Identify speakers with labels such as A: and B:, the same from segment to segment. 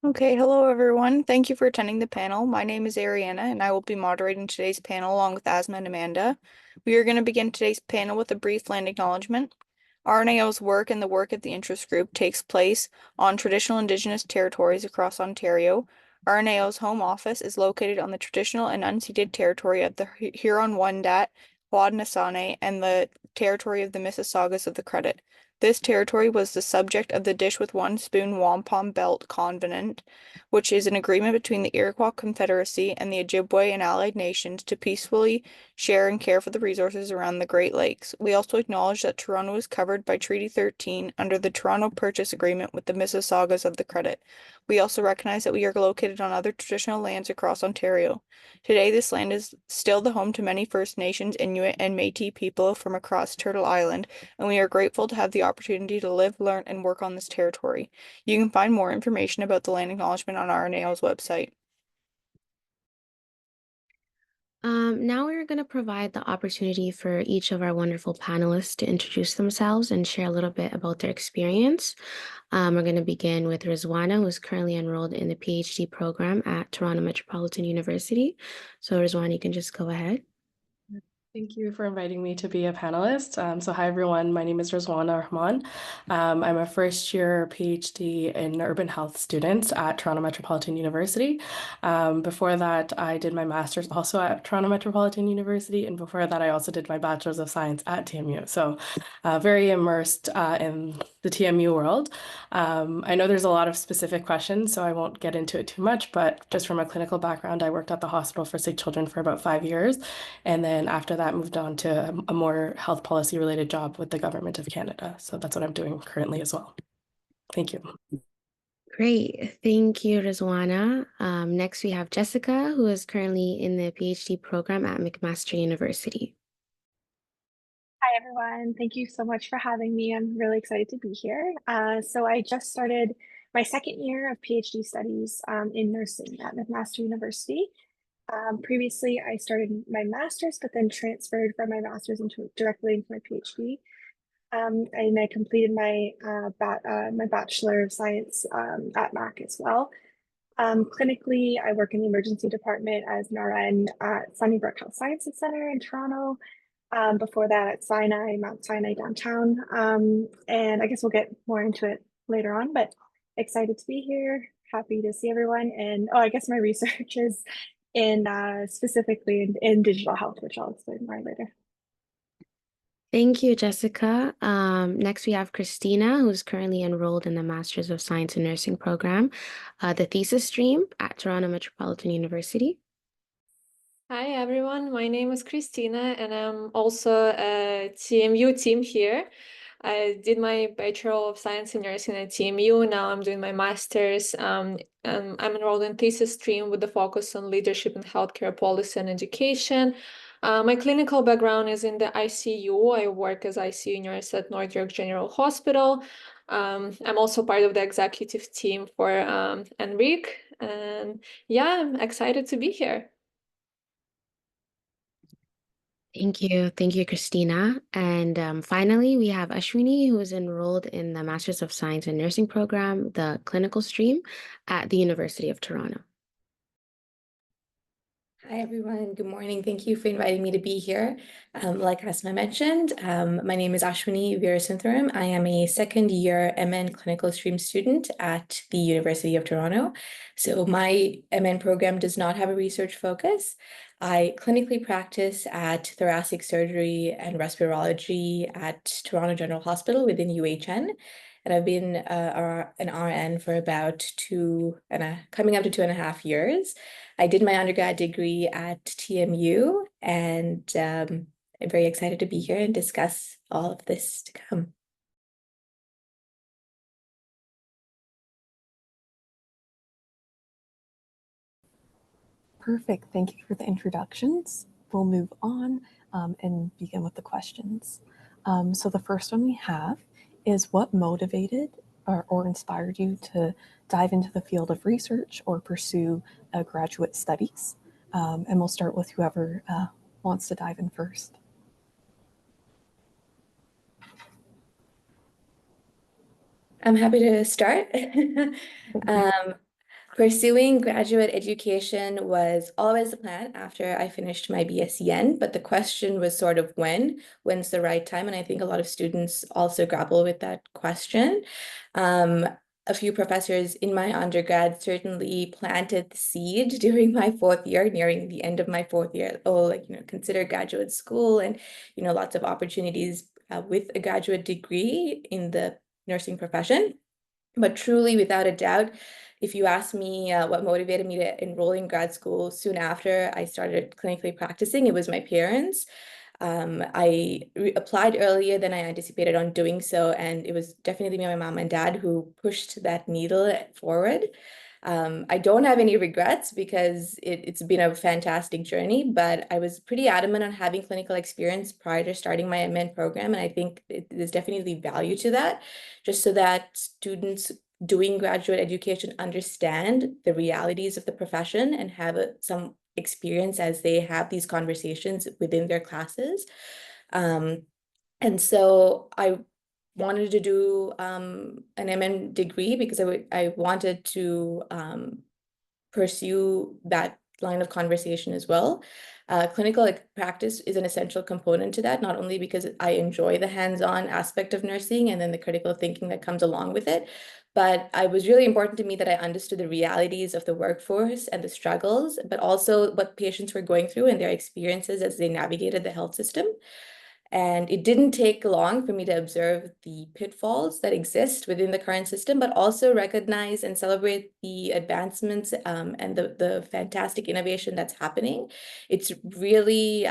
A: Okay, hello everyone. Thank you for attending the panel. My name is Ariana and I will be moderating today's panel along with Asma and Amanda. We are going to begin today's panel with a brief land acknowledgement. RNAO's work and the work of the interest group takes place on traditional Indigenous territories across Ontario. RNAO's home office is located on the traditional and unceded territory of the Huron-Wendat, Haudenosaunee, and the territory of the Mississaugas of the Credit. This territory was the subject of the Dish with One Spoon Wampum Belt Covenant, which is an agreement between the Iroquois Confederacy and the Ojibwe and allied nations to peacefully share and care for the resources around the Great Lakes. We also acknowledge that Toronto is covered by Treaty 13 under the Toronto Purchase Agreement with the Mississaugas of the Credit. We also recognize that we are located on other traditional lands across Ontario. Today, this land is still the home to many First Nations, Inuit, and Métis people from across Turtle Island, and we are grateful to have the opportunity to live, learn, and work on this territory. You can find more information about the land acknowledgement on RNAO's website.
B: Now we're going to provide the opportunity for each of our wonderful panelists to introduce themselves and share a little bit about their experience. We're going to begin with Rizwana, who is currently enrolled in the PhD program at Toronto Metropolitan University. So Rizwana, you can just go ahead.
C: Thank you for inviting me to be a panelist. Hi everyone, my name is Rizwana Rahman. I'm a first year PhD in urban health student at Toronto Metropolitan University. Before that, I did my master's also at Toronto Metropolitan University, and before that, I also did my bachelor's of science at TMU. So very immersed in the TMU world. I know there's a lot of specific questions, so I won't get into it too much, but just from a clinical background, I worked at the Hospital for Sick Children for about 5 years. And then after that, moved on to a more health policy related job with the Government of Canada. So that's what I'm doing currently as well. Thank you.
B: Great. Thank you, Rizwana. Next, we have Jessica, who is currently in the PhD program at McMaster University.
D: Hi, everyone. Thank you so much for having me. I'm really excited to be here. So I just started my second year of PhD studies in nursing at McMaster University. Previously, I started my master's, but then transferred from my master's directly into my PhD. And I completed my Bachelor of Science at MAC as well. Clinically, I work in the emergency department as an RN at Sunnybrook Health Sciences Center in Toronto. Before that at Sinai, Mount Sinai downtown. And I guess we'll get more into it later on, but excited to be here. Happy to see everyone. And I guess my research is in specifically in digital health, which I'll explain more later.
B: Thank you, Jessica. Next, we have Christina, who's currently enrolled in the Master's of Science in Nursing program, the thesis stream at Toronto Metropolitan University.
E: Hi, everyone. My name is Christina, and I'm also a TMU team here. I did my Bachelor of Science in Nursing at TMU. Now I'm doing my master's. And I'm enrolled in thesis stream with the focus on leadership in healthcare policy and education. My clinical background is in the ICU. I work as ICU nurse at North York General Hospital. I'm also part of the executive team for NRIC. And yeah, I'm excited to be here.
B: Thank you. Thank you, Christina. And finally, we have Ashwini, who is enrolled in the Master's of Science in Nursing program, the clinical stream at the University of Toronto.
F: Hi, everyone. Good morning. Thank you for inviting me to be here. Like Asma mentioned, my name is Ashwini Veerasundharam. I am a second year MN clinical stream student at the University of Toronto. So my MN program does not have a research focus. I clinically practice at thoracic surgery and respirology at Toronto General Hospital within UHN. And I've been an RN for about coming up to 2.5 years. I did my undergrad degree at TMU, and I'm very excited to be here and discuss all of this to come.
G: Perfect. Thank you for the introductions. We'll move on and begin with the questions. So the first one we have is, what motivated or inspired you to dive into the field of research or pursue graduate studies? And we'll start with whoever wants to dive in first.
F: I'm happy to start. Pursuing graduate education was always the plan after I finished my BSEN, but the question was sort of when's the right time? And I think a lot of students also grapple with that question. A few professors in my undergrad certainly planted the seed during my fourth year, nearing the end of my fourth year. Oh, like, consider graduate school and, lots of opportunities with a graduate degree in the nursing profession. But truly, without a doubt, if you ask me what motivated me to enroll in grad school soon after I started clinically practicing, it was my parents. I applied earlier than I anticipated on doing so, and it was definitely my mom and dad who pushed that needle forward. I don't have any regrets because it's been a fantastic journey, but I was pretty adamant on having clinical experience prior to starting my MN program, and I think there's definitely value to that, just so that students doing graduate education understand the realities of the profession and have some experience as they have these conversations within their classes. And so I wanted to do an MN degree because I wanted to pursue that line of conversation as well. Clinical practice is an essential component to that, not only because I enjoy the hands-on aspect of nursing and then the critical thinking that comes along with it, but it was really important to me that I understood the realities of the workforce and the struggles, but also what patients were going through and their experiences as they navigated the health system. And it didn't take long for me to observe the pitfalls that exist within the current system, but also recognize and celebrate the advancements and the fantastic innovation that's happening. It's really,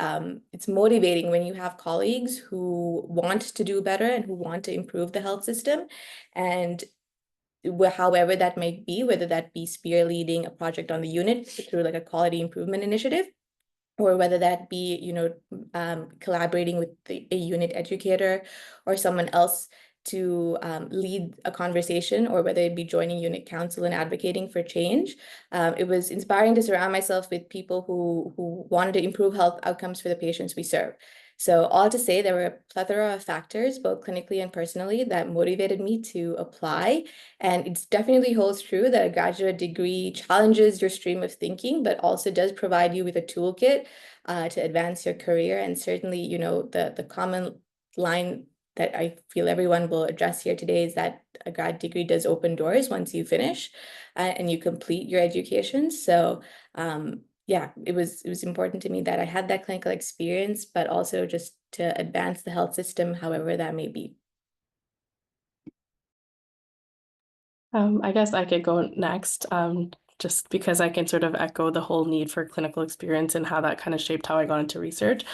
F: it's motivating when you have colleagues who want to do better and who want to improve the health system. And however that might be, whether that be spearleading a project on the unit through like a quality improvement initiative, or whether that be, collaborating with a unit educator or someone else to lead a conversation, or whether it be joining unit council and advocating for change. It was inspiring to surround myself with people who wanted to improve health outcomes for the patients we serve. So all to say, there were a plethora of factors, both clinically and personally, that motivated me to apply. And it definitely holds true that a graduate degree challenges your stream of thinking, but also does provide you with a toolkit to advance your career. And certainly, the common line that I feel everyone will address here today is that a grad degree does open doors once you finish and you complete your education. So yeah, it was important to me that I had that clinical experience, but also just to advance the health system, however that may be.
C: I guess I could go next, just because I can sort of echo the whole need for clinical experience and how that kind of shaped how I got into research.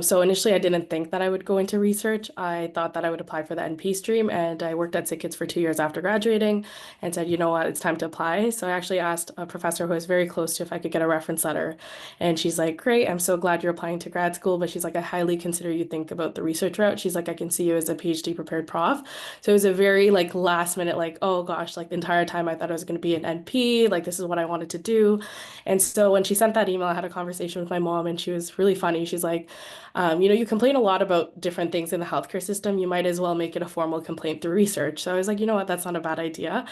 C: So initially I didn't think that I would go into research. I thought that I would apply for the NP stream, and I worked at SickKids for 2 years after graduating and said, you know what, it's time to apply. So I actually asked a professor who was very close to if I could get a reference letter. And she's like, great, I'm so glad you're applying to grad school. But she's like, I highly consider you think about the research route. She's like, I can see you as a PhD prepared prof. So it was a very like last minute, like, oh gosh, like the entire time I thought I was going to be an NP, like this is what I wanted to do. And so when she sent that email, I had a conversation with my mom, and she was really funny. She's like, you complain a lot about different things in the healthcare system. You might as well make it a formal complaint through research. So I was like, you know what, that's not a bad idea.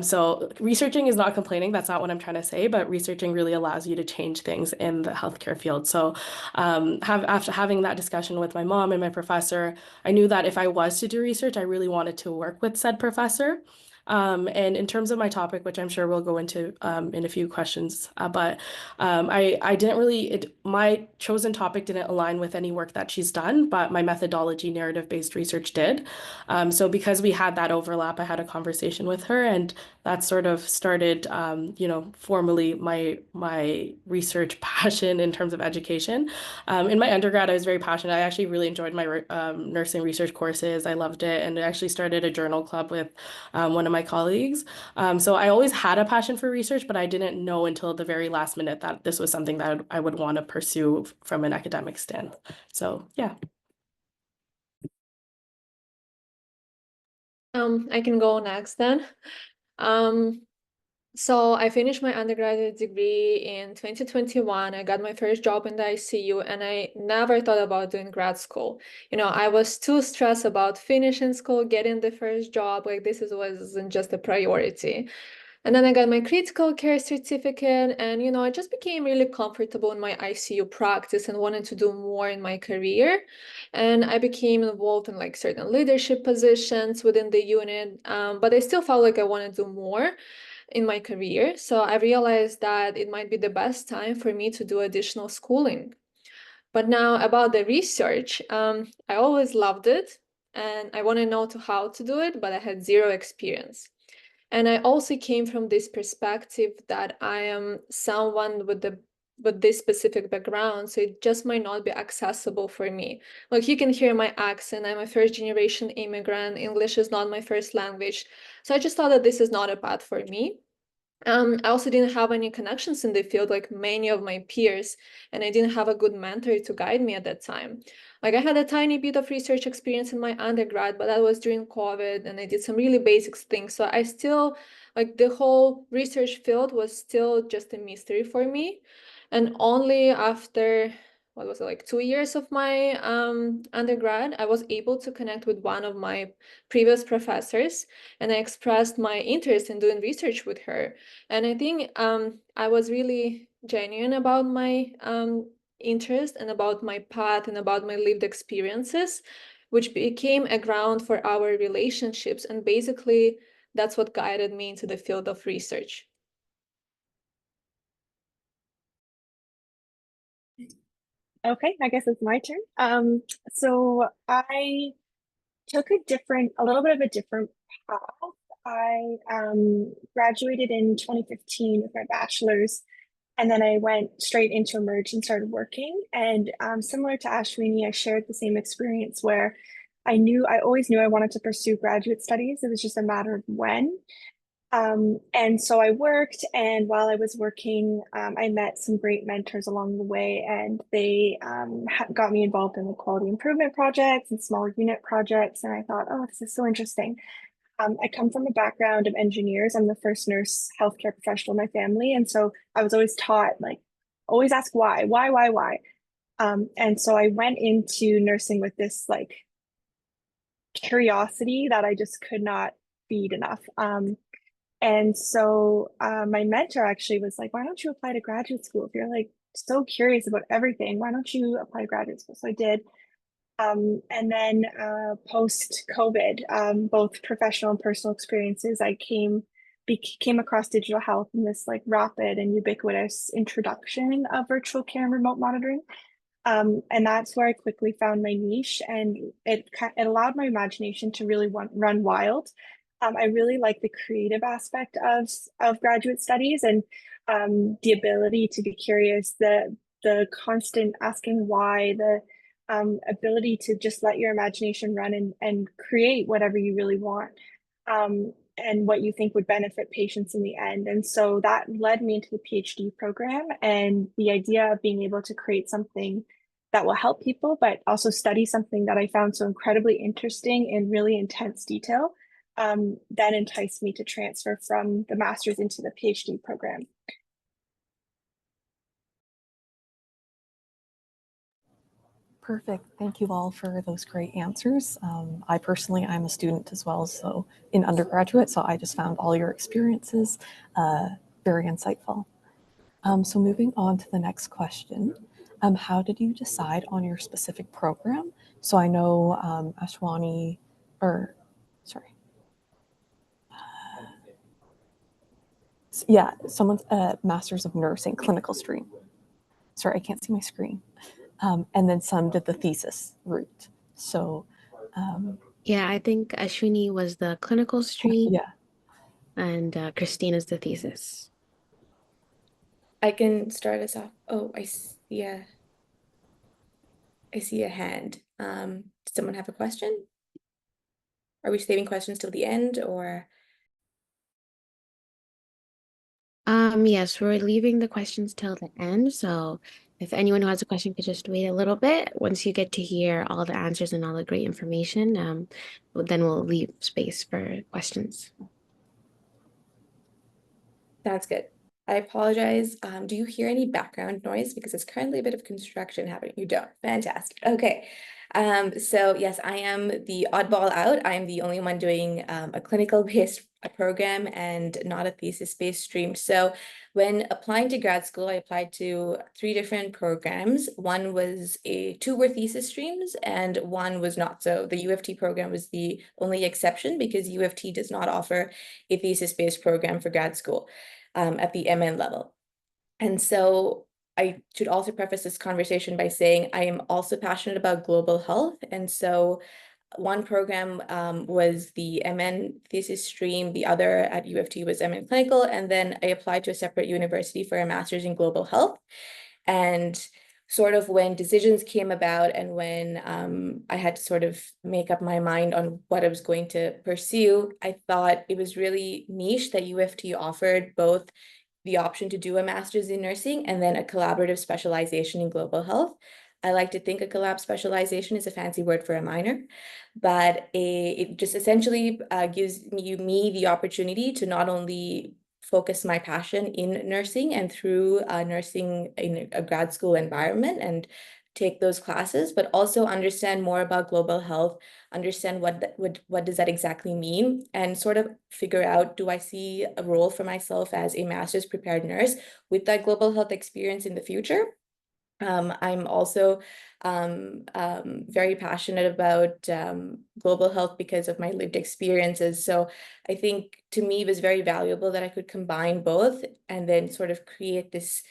C: So researching is not complaining. That's not what I'm trying to say, but researching really allows you to change things in the healthcare field. So after having that discussion with my mom and my professor, I knew that if I was to do research, I really wanted to work with said professor. And in terms of my topic, which I'm sure we'll go into in a few questions, but I didn't really, my chosen topic didn't align with any work that she's done, but my methodology, narrative-based research did. So because we had that overlap, I had a conversation with her, and that sort of started, formally my research passion in terms of education. In my undergrad, I was very passionate. I actually really enjoyed my nursing research courses. I loved it, and I actually started a journal club with one of my colleagues. So I always had a passion for research, but I didn't know until the very last minute that this was something that I would want to pursue from an academic stand. So yeah.
E: I can go next then. So I finished my undergraduate degree in 2021. I got my first job in the ICU, and I never thought about doing grad school. I was too stressed about finishing school, getting the first job. Like this wasn't just a priority. And then I got my critical care certificate, and I just became really comfortable in my ICU practice and wanted to do more in my career. And I became involved in like certain leadership positions within the unit, but I still felt like I wanted to do more in my career. So I realized that it might be the best time for me to do additional schooling. But now about the research, I always loved it and I want to know how to do it, but I had zero experience. And I also came from this perspective that I am someone with this specific background, so it just might not be accessible for me. Like you can hear my accent, I'm a first generation immigrant, English is not my first language. So I just thought that this is not a path for me. I also didn't have any connections in the field like many of my peers, and I didn't have a good mentor to guide me at that time. Like I had a tiny bit of research experience in my undergrad, but that was during COVID, and I did some really basic things. So I still, like the whole research field was still just a mystery for me. And only after, what was it, like 2 years of my undergrad, I was able to connect with one of my previous professors, and I expressed my interest in doing research with her. And I think I was really genuine about my interest and about my path and about my lived experiences, which became a ground for our relationships. And basically, that's what guided me into the field of research.
D: Okay, I guess it's my turn. So I took a little bit of a different path. I graduated in 2015 with my bachelor's, and then I went straight into Emerge and started working. And similar to Ashwini, I shared the same experience where I always knew I wanted to pursue graduate studies. It was just a matter of when. And so I worked, and while I was working, I met some great mentors along the way, and they got me involved in the quality improvement projects and smaller unit projects. And I thought, oh, this is so interesting. I come from a background of engineers. I'm the first nurse healthcare professional in my family. And so I was always taught, like, always ask why. And so I went into nursing with this like curiosity that I just could not feed enough. And so my mentor actually was like, why don't you apply to graduate school? If you're like so curious about everything, why don't you apply to graduate school? So I did. And then post COVID, both professional and personal experiences, I came across digital health in this like rapid and ubiquitous introduction of virtual care and remote monitoring. And that's where I quickly found my niche, and it allowed my imagination to really run wild. I really like the creative aspect of graduate studies, and the ability to be curious, the constant asking why, the ability to just let your imagination run and create whatever you really want, and what you think would benefit patients in the end. And so that led me into the PhD program, and the idea of being able to create something that will help people, but also study something that I found so incredibly interesting in really intense detail, that enticed me to transfer from the master's into the PhD program.
G: Perfect. Thank you all for those great answers. I personally, I'm a student as well, so in undergraduate, so I just found all your experiences very insightful. So moving on to the next question. How did you decide on your specific program? So I know Ashwani, or sorry. Yeah, someone's Master's of Nursing, clinical stream. Sorry, I can't see my screen. And then some did the thesis route. So
B: Yeah, I think Ashwini was the clinical stream,
G: yeah.
B: and Christina's the thesis.
F: I can start us off. Oh, I see a hand. Does someone have a question? Are we saving questions till the end, or?
B: Yes, we're leaving the questions till the end. So if anyone who has a question could just wait a little bit. Once you get to hear all the answers and all the great information, then we'll leave space for questions.
F: Sounds good. I apologize. Do you hear any background noise? Because it's currently a bit of construction happening. You don't. Fantastic. Okay. So yes, I am the oddball out. I am the only one doing a clinical-based program and not a thesis-based stream. So when applying to grad school, I applied to 3 different programs. One was two were thesis streams and one was not. So the U of T program was the only exception because U of T does not offer a thesis-based program for grad school at the MN level. And so I should also preface this conversation by saying I am also passionate about global health. And so one program was the MN thesis stream, the other at U of T was MN clinical, and then I applied to a separate university for a master's in global health. And sort of when decisions came about and when I had to sort of make up my mind on what I was going to pursue, I thought it was really niche that U of T offered both the option to do a master's in nursing and then a collaborative specialization in global health. I like to think a collab specialization is a fancy word for a minor, but it just essentially gives me the opportunity to not only focus my passion in nursing and through nursing in a grad school environment and take those classes, but also understand more about global health, understand what does that exactly mean, and sort of figure out, do I see a role for myself as a master's prepared nurse with that global health experience in the future? I'm also very passionate about global health because of my lived experiences. So I think to me it was very valuable that I could combine both and then sort of create this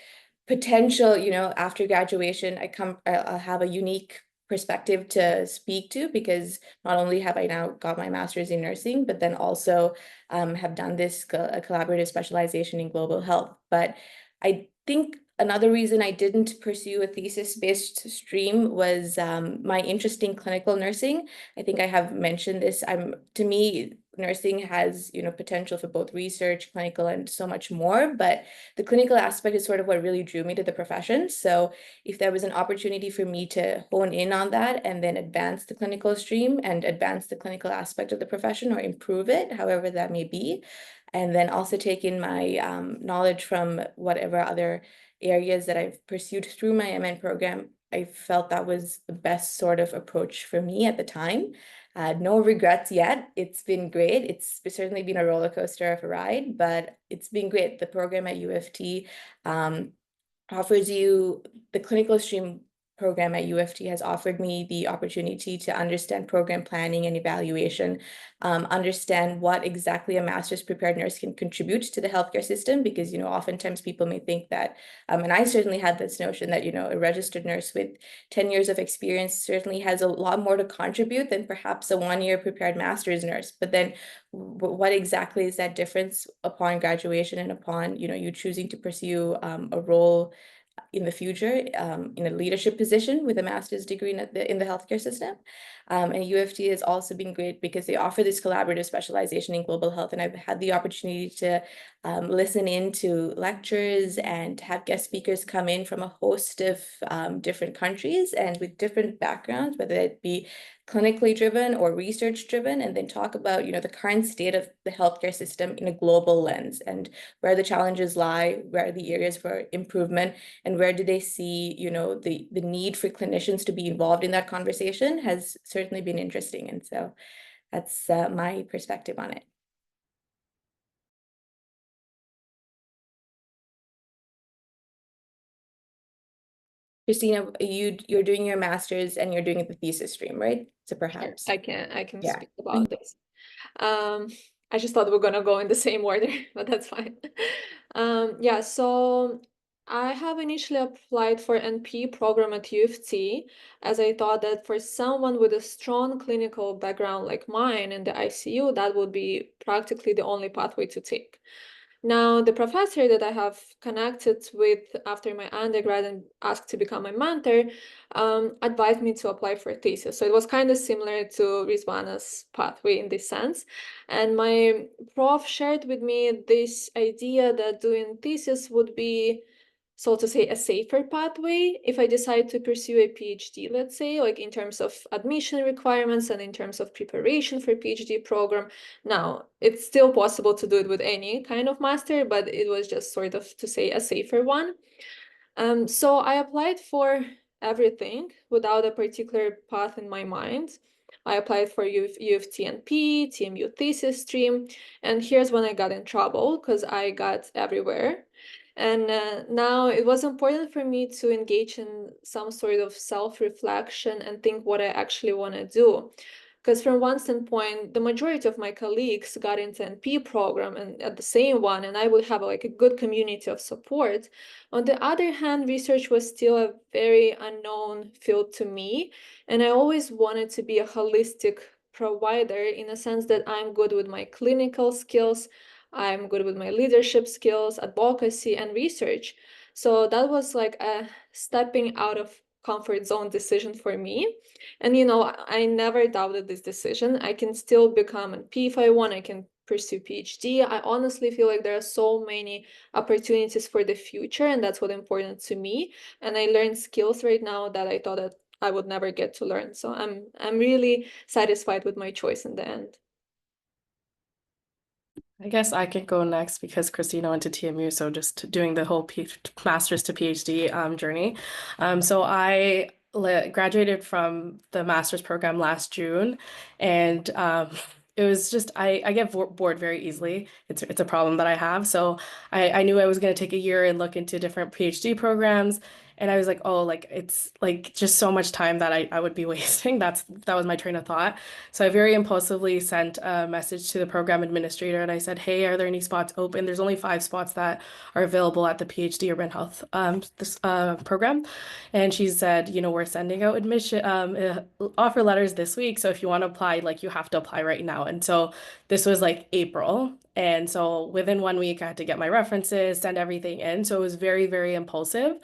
F: potential, after graduation, I'll have a unique perspective to speak to because not only have I now got my master's in nursing, but then also have done this collaborative specialization in global health. But I think another reason I didn't pursue a thesis-based stream was my interest in clinical nursing. I think I have mentioned this. To me, nursing has, potential for both research, clinical, and so much more. But the clinical aspect is sort of what really drew me to the profession. So if there was an opportunity for me to hone in on that and then advance the clinical stream and advance the clinical aspect of the profession or improve it, however that may be, and then also take in my knowledge from whatever other areas that I've pursued through my MN program, I felt that was the best sort of approach for me at the time. No regrets yet. It's been great. It's certainly been a roller coaster of a ride, but it's been great. The program at U of T offers you the clinical stream program at U of T has offered me the opportunity to understand program planning and evaluation, understand what exactly a master's prepared nurse can contribute to the healthcare system, because, oftentimes people may think that, and I certainly had this notion that, a registered nurse with 10 years of experience certainly has a lot more to contribute than perhaps a 1-year prepared master's nurse. But then what exactly is that difference upon graduation and upon, you choosing to pursue a role in the future in a leadership position with a master's degree in the healthcare system. And U of T has also been great because they offer this collaborative specialization in global health. And I've had the opportunity to listen in to lectures and have guest speakers come in from a host of different countries and with different backgrounds, whether it be clinically driven or research driven, and then talk about, the current state of the healthcare system in a global lens and where the challenges lie, where are the areas for improvement, and where do they see, the need for clinicians to be involved in that conversation has certainly been interesting. And so that's my perspective on it. Christina, you're doing your master's and you're doing the thesis stream, right? So perhaps
E: I can
F: Yeah.
E: speak about this. I just thought we were gonna go in the same order, but that's fine. Yeah, so I have initially applied for NP program at U of T, as I thought that for someone with a strong clinical background like mine in the ICU, that would be practically the only pathway to take. Now, the professor that I have connected with after my undergrad and asked to become my mentor advised me to apply for a thesis. So it was kind of similar to Rizwana's pathway in this sense. And my prof shared with me this idea that doing thesis would be, so to say, a safer pathway if I decide to pursue a PhD, let's say, like in terms of admission requirements and in terms of preparation for PhD program. Now, it's still possible to do it with any kind of master, but it was just sort of, to say, a safer one. So I applied for everything without a particular path in my mind. I applied for U of T&P, TMU thesis stream, and here's when I got in trouble because I got everywhere. And now it was important for me to engage in some sort of self-reflection and think what I actually want to do. Because from one standpoint, the majority of my colleagues got into NP program and at the same one, and I would have like a good community of support. On the other hand, research was still a very unknown field to me, and I always wanted to be a holistic provider in a sense that I'm good with my clinical skills, I'm good with my leadership skills, advocacy, and research. So that was like a stepping out of comfort zone decision for me. And I never doubted this decision. I can still become an P if I want. I can pursue PhD. I honestly feel like there are so many opportunities for the future, and that's what's important to me. And I learned skills right now that I thought that I would never get to learn. So I'm really satisfied with my choice in the end.
C: I guess I could go next because Christina went to TMU, so just doing the whole master's to PhD journey. So I graduated from the master's program last June, and it was just I get bored very easily. It's a problem that I have. So I knew I was going to take a year and look into different PhD programs. And I was like, oh, like it's like just so much time that I would be wasting. That was my train of thought. So I very impulsively sent a message to the program administrator and I said, hey, are there any spots open? There's only 5 spots that are available at the PhD Urban Health program. And she said, we're sending out admission offer letters this week. So if you want to apply, like you have to apply right now. And so this was like April. And so within 1 week, I had to get my references, send everything in. So it was very, very impulsive.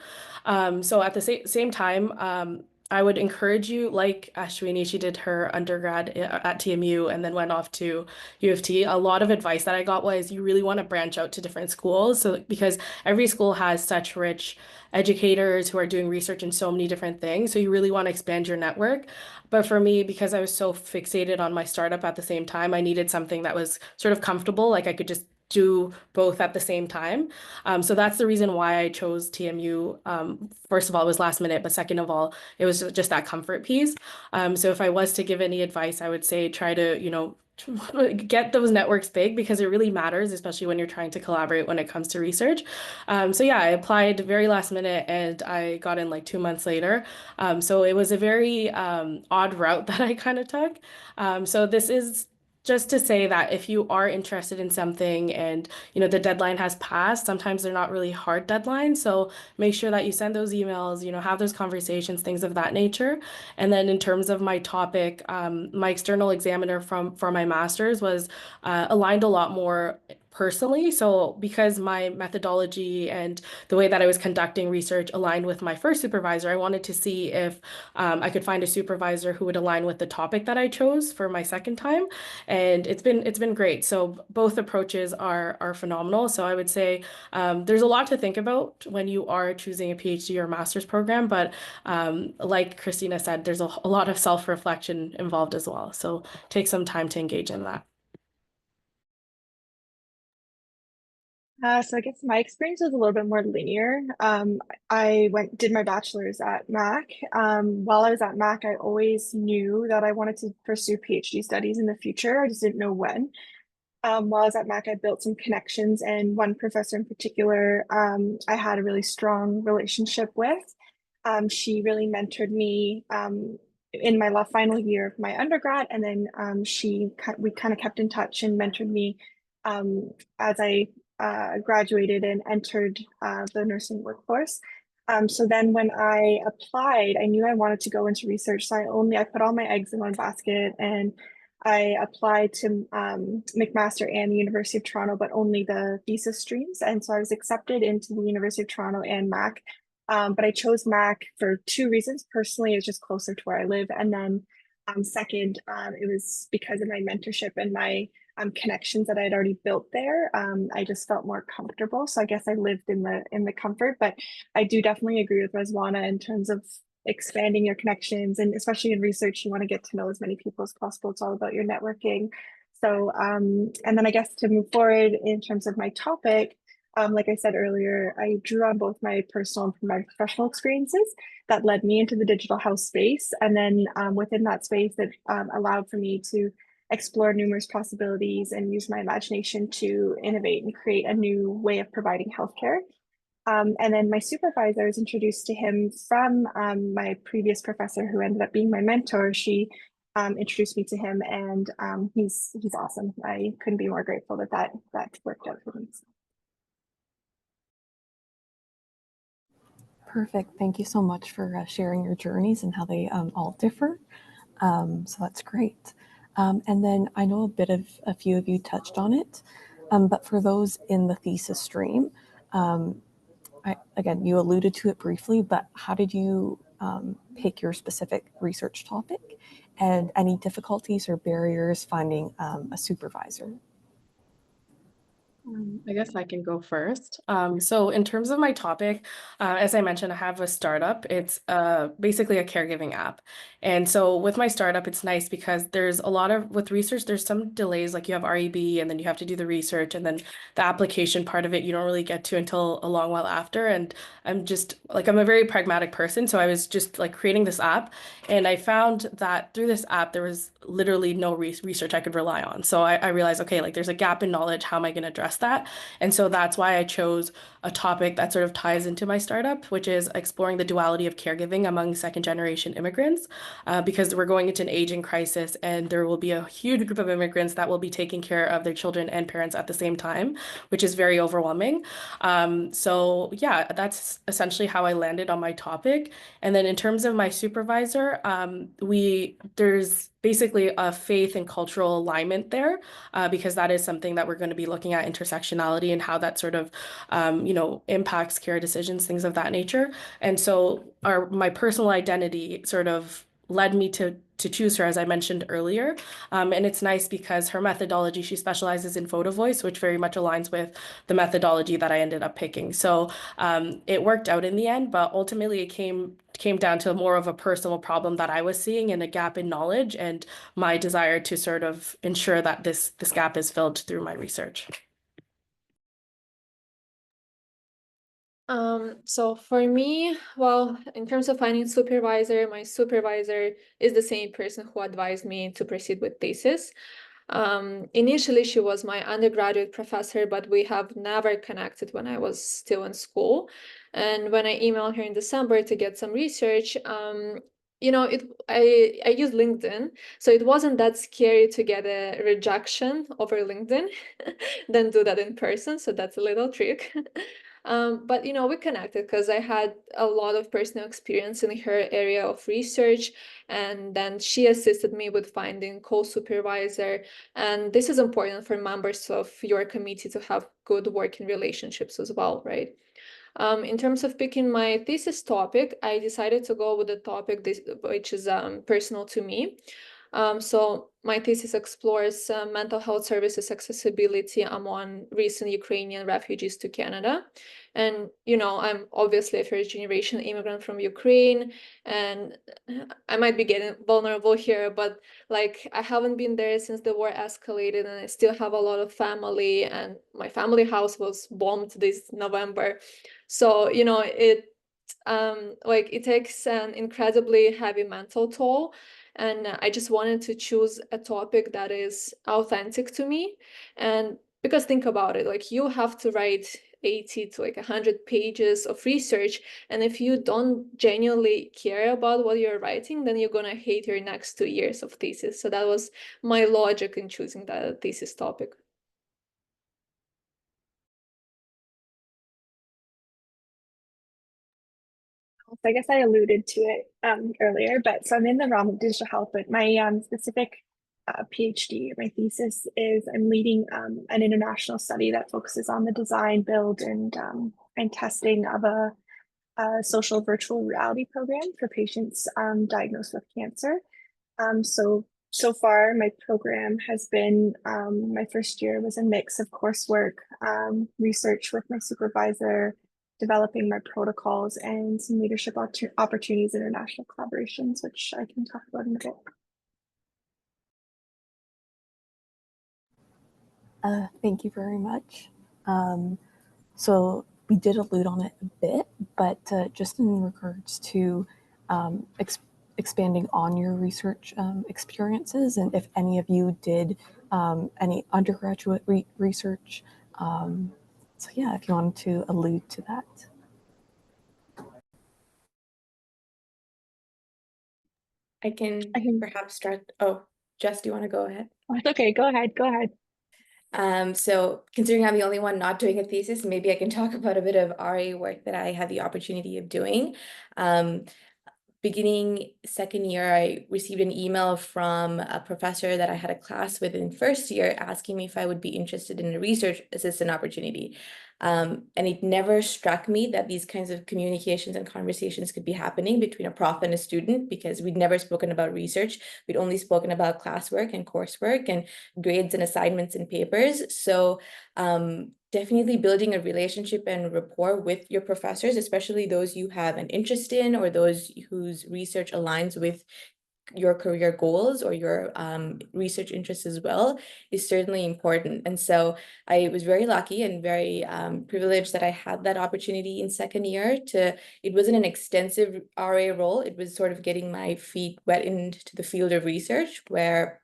C: So at the same time, I would encourage you, like Ashwini, she did her undergrad at TMU and then went off to U of T. A lot of advice that I got was you really want to branch out to different schools. So because every school has such rich educators who are doing research in so many different things. So you really want to expand your network. But for me, because I was so fixated on my startup at the same time, I needed something that was sort of comfortable, like I could just do both at the same time. So that's the reason why I chose TMU. First of all, it was last minute, but second of all, it was just that comfort piece. So if I was to give any advice, I would say try to, get those networks big because it really matters, especially when you're trying to collaborate when it comes to research. So yeah, I applied very last minute and I got in like 2 months later. So it was a very odd route that I kind of took. So this is just to say that if you are interested in something and the deadline has passed, sometimes they're not really hard deadlines. So make sure that you send those emails, have those conversations, things of that nature. And then in terms of my topic, my external examiner for my master's was aligned a lot more personally. So because my methodology and the way that I was conducting research aligned with my first supervisor, I wanted to see if I could find a supervisor who would align with the topic that I chose for my second time. And it's been great. So both approaches are phenomenal. So I would say there's a lot to think about when you are choosing a PhD or master's program. But like Christina said, there's a lot of self-reflection involved as well. So take some time to engage in that.
D: So I guess my experience was a little bit more linear. I did my bachelor's at Mac. While I was at Mac, I always knew that I wanted to pursue PhD studies in the future. I just didn't know when. While I was at Mac, I built some connections, and one professor in particular, I had a really strong relationship with. She really mentored me in my final year of my undergrad, and then we kind of kept in touch and mentored me as I graduated and entered the nursing workforce. So then when I applied, I knew I wanted to go into research. So I put all my eggs in one basket and I applied to McMaster and the University of Toronto, but only the thesis streams. And so I was accepted into the University of Toronto and Mac. But I chose Mac for 2 reasons. Personally, it's just closer to where I live. And then second, it was because of my mentorship and my connections that I had already built there. I just felt more comfortable. So I guess I lived in the comfort, but I do definitely agree with Rizwana in terms of expanding your connections, and especially in research, you want to get to know as many people as possible. It's all about your networking. So, and then I guess to move forward in terms of my topic, Like I said earlier, I drew on both my personal and my professional experiences that led me into the digital health space. And then within that space, it allowed for me to explore numerous possibilities and use my imagination to innovate and create a new way of providing healthcare. And then my supervisor was introduced to him from my previous professor, who ended up being my mentor. She introduced me to him, and he's awesome. I couldn't be more grateful that that worked out for me.
G: Perfect. Thank you so much for sharing your journeys and how they all differ. So that's great. And then I know a few of you touched on it, but for those in the thesis stream, again, you alluded to it briefly, but how did you pick your specific research topic, and any difficulties or barriers finding a supervisor?
C: I guess I can go first. So in terms of my topic, as I mentioned, I have a startup. It's basically a caregiving app. And so with my startup, it's nice because there's a lot of, with research, there's some delays, like you have REB and then you have to do the research, and then the application part of it, you don't really get to until a long while after. And I'm just like, I'm a very pragmatic person. So I was just like creating this app, and I found that through this app, there was literally no research I could rely on. So I realized, okay, like there's a gap in knowledge. How am I going to address that? And so that's why I chose a topic that sort of ties into my startup, which is exploring the duality of caregiving among second-generation immigrants, because we're going into an aging crisis, and there will be a huge group of immigrants that will be taking care of their children and parents at the same time, which is very overwhelming. So yeah, that's essentially how I landed on my topic. And then in terms of my supervisor, there's basically a faith and cultural alignment there, because that is something that we're going to be looking at, intersectionality and how that sort of, impacts care decisions, things of that nature. And so my personal identity sort of led me to choose her, as I mentioned earlier. And it's nice because her methodology, she specializes in photo voice, which very much aligns with the methodology that I ended up picking. So it worked out in the end, but ultimately it came down to more of a personal problem that I was seeing, and a gap in knowledge, and my desire to sort of ensure that this gap is filled through my research.
E: So for me, well, in terms of finding supervisor, my supervisor is the same person who advised me to proceed with thesis. Initially, she was my undergraduate professor, but we have never connected when I was still in school. And when I emailed her in December to get some research, I used LinkedIn, so it wasn't that scary to get a rejection over LinkedIn than do that in person. So that's a little trick. But we connected because I had a lot of personal experience in her area of research, and then she assisted me with finding co-supervisor. And this is important for members of your committee to have good working relationships as well, right? In terms of picking my thesis topic, I decided to go with the topic which is personal to me. So my thesis explores mental health services accessibility among recent Ukrainian refugees to Canada. And, I'm obviously a first-generation immigrant from Ukraine, and I might be getting vulnerable here, but like I haven't been there since the war escalated, and I still have a lot of family, and my family house was bombed this November. So, it takes an incredibly heavy mental toll. And I just wanted to choose a topic that is authentic to me. And because think about it, like you have to write 80 to 100 pages of research. And if you don't genuinely care about what you're writing, then you're going to hate your next 2 years of thesis. So that was my logic in choosing that thesis topic.
D: I guess I alluded to it earlier, but so I'm in the realm of digital health, but my specific PhD, my thesis is I'm leading an international study that focuses on the design, build, and testing of a social virtual reality program for patients diagnosed with cancer. So far, my program has been, my first year was a mix of coursework, research with my supervisor, developing my protocols, and some leadership opportunities, international collaborations, which I can talk about in a bit.
G: Thank you very much. So we did allude on it a bit, but just in regards to expanding on your research experiences, and if any of you did any undergraduate research. So yeah, if you wanted to allude to that.
F: I can perhaps start. Oh, Jess, do you want to go ahead?
D: Oh, it's okay. Go ahead. Go ahead.
F: So considering I'm the only one not doing a thesis, maybe I can talk about a bit of RA work that I had the opportunity of doing. Beginning second year, I received an email from a professor that I had a class with in first year asking me if I would be interested in a research assistant opportunity. And it never struck me that these kinds of communications and conversations could be happening between a prof and a student, because we'd never spoken about research. We'd only spoken about classwork and coursework and grades and assignments and papers. So definitely building a relationship and rapport with your professors, especially those you have an interest in or those whose research aligns with your career goals or your research interests as well, is certainly important. And so I was very lucky and very privileged that I had that opportunity in second year. It wasn't an extensive RA role. It was sort of getting my feet wet into the field of research, where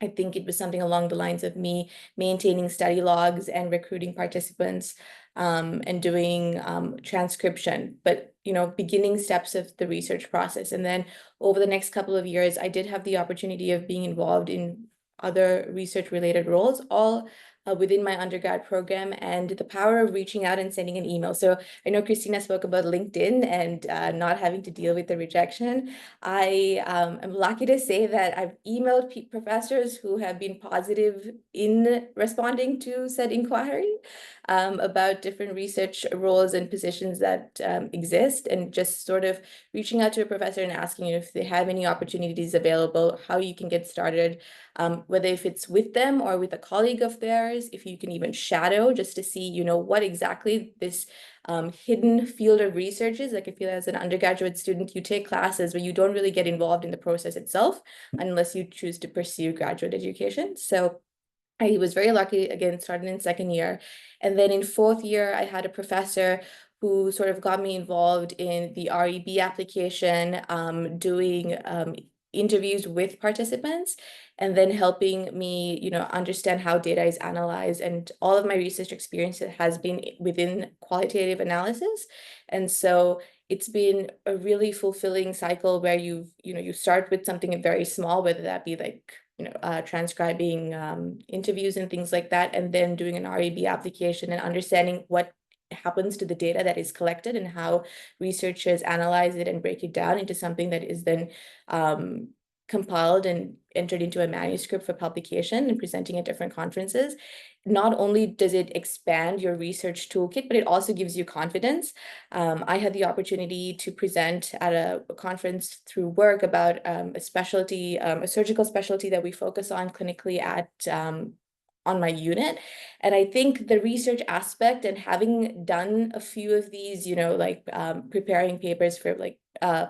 F: I think it was something along the lines of me maintaining study logs and recruiting participants and doing transcription, but beginning steps of the research process. And then over the next couple of years, I did have the opportunity of being involved in other research related roles, all within my undergrad program, and the power of reaching out and sending an email. So I know Christina spoke about LinkedIn and not having to deal with the rejection. I am lucky to say that I've emailed professors who have been positive in responding to said inquiry about different research roles and positions that exist, and just sort of reaching out to a professor and asking if they have any opportunities available, how you can get started, whether if it's with them or with a colleague of theirs, if you can even shadow just to see, what exactly this hidden field of research is. Like, I feel as an undergraduate student, you take classes where you don't really get involved in the process itself unless you choose to pursue graduate education. So I was very lucky, again, starting in second year. And then in fourth year, I had a professor who sort of got me involved in the REB application, doing interviews with participants, and then helping me, understand how data is analyzed. And all of my research experience has been within qualitative analysis. And so it's been a really fulfilling cycle where you start with something very small, whether that be like transcribing interviews and things like that, and then doing an REB application and understanding what happens to the data that is collected and how researchers analyze it and break it down into something that is then compiled and entered into a manuscript for publication and presenting at different conferences. Not only does it expand your research toolkit, but it also gives you confidence. I had the opportunity to present at a conference through work about a specialty, a surgical specialty that we focus on clinically at on my unit. And I think the research aspect and having done a few of these, like preparing papers for like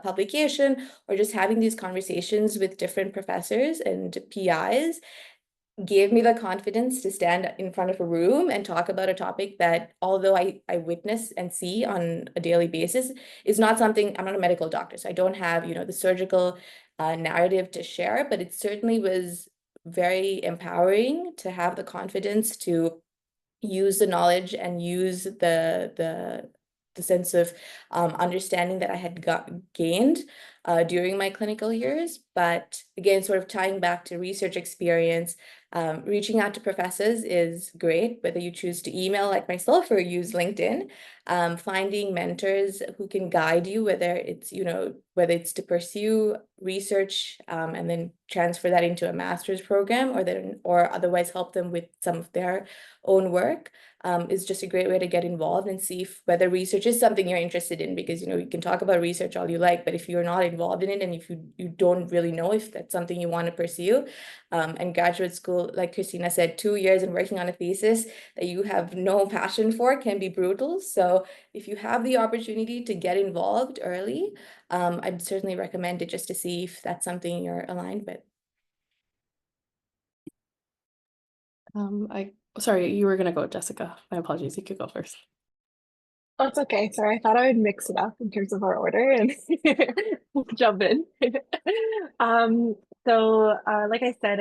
F: publication, or just having these conversations with different professors and PIs, gave me the confidence to stand in front of a room and talk about a topic that, although I witness and see on a daily basis, is not something. I'm not a medical doctor, so I don't have, the surgical narrative to share, but it certainly was very empowering to have the confidence to use the knowledge and use the sense of understanding that I had gained during my clinical years. But again, sort of tying back to research experience, reaching out to professors is great, whether you choose to email like myself or use LinkedIn. Finding mentors who can guide you, whether it's to pursue research and then transfer that into a master's program, or otherwise help them with some of their own work, is just a great way to get involved and see whether research is something you're interested in. Because you can talk about research all you like, but if you're not involved in it and if you don't really know if that's something you want to pursue, and graduate school, like Christina said, 2 years and working on a thesis that you have no passion for can be brutal. So if you have the opportunity to get involved early, I'd certainly recommend it, just to see if that's something you're aligned with.
C: Sorry, you were gonna go, Jessica. My apologies. You could go first.
D: Oh, it's okay. Sorry, I thought I would mix it up in terms of our order and jump in. Um, like I said,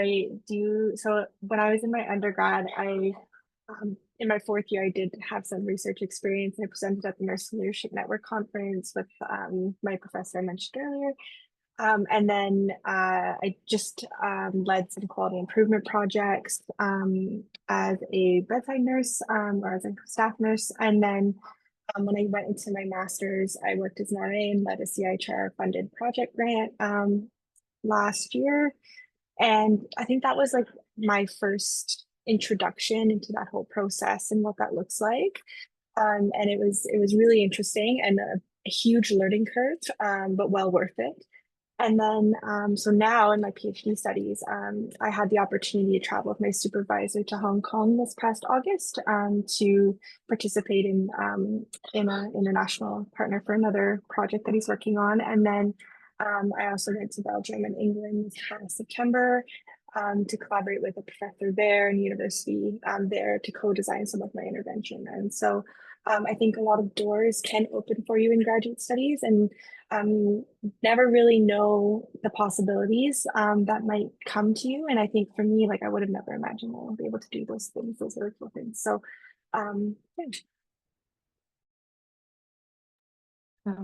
D: so when I was in my undergrad, in my fourth year, I did have some research experience. I presented at the Nurse Leadership Network conference with my professor I mentioned earlier. And then I just led some quality improvement projects as a bedside nurse or as a staff nurse. And then when I went into my master's, I worked as an RA and led a CIHR funded project grant last year. And I think that was like my first introduction into that whole process and what that looks like. And it was really interesting and a huge learning curve, but well worth it. And then, so now in my PhD studies, I had the opportunity to travel with my supervisor to Hong Kong this past August to participate in an international partner for another project that he's working on. And then I also went to Belgium and England this past September to collaborate with a professor there and university there to co-design some of my intervention. And so I think a lot of doors can open for you in graduate studies, and never really know the possibilities that might come to you. And I think for me, like I would have never imagined I would be able to do those things, those really cool things. So yeah.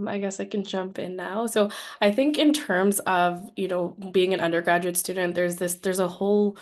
C: I guess I can jump in now. So I think in terms of, being an undergraduate student, there's a whole,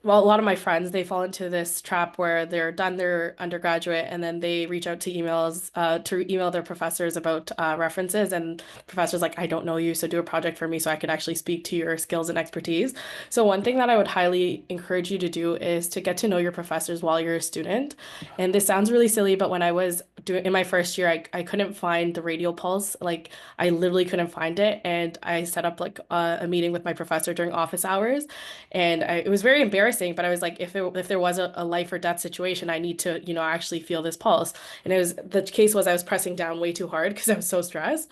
C: well, a lot of my friends, they fall into this trap where they're done their undergraduate and then they reach out to email their professors about references, and professors like, I don't know you, so do a project for me so I could actually speak to your skills and expertise. So one thing that I would highly encourage you to do is to get to know your professors while you're a student. And this sounds really silly, but when I was doing in my first year, I couldn't find the radial pulse. Like I literally couldn't find it. And I set up like a meeting with my professor during office hours. And it was very embarrassing, but I was like, if there was a life or death situation, I need to, actually feel this pulse. And the case was I was pressing down way too hard because I was so stressed.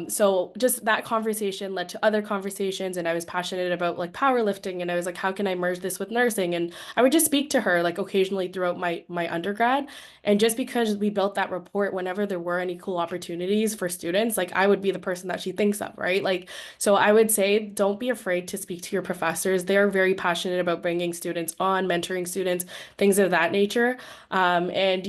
C: So just that conversation led to other conversations, and I was passionate about like powerlifting, and I was like, how can I merge this with nursing? And I would just speak to her like occasionally throughout my undergrad. And just because we built that rapport, whenever there were any cool opportunities for students, like I would be the person that she thinks of, right? Like, so I would say, don't be afraid to speak to your professors. They're very passionate about bringing students on, mentoring students, things of that nature. And,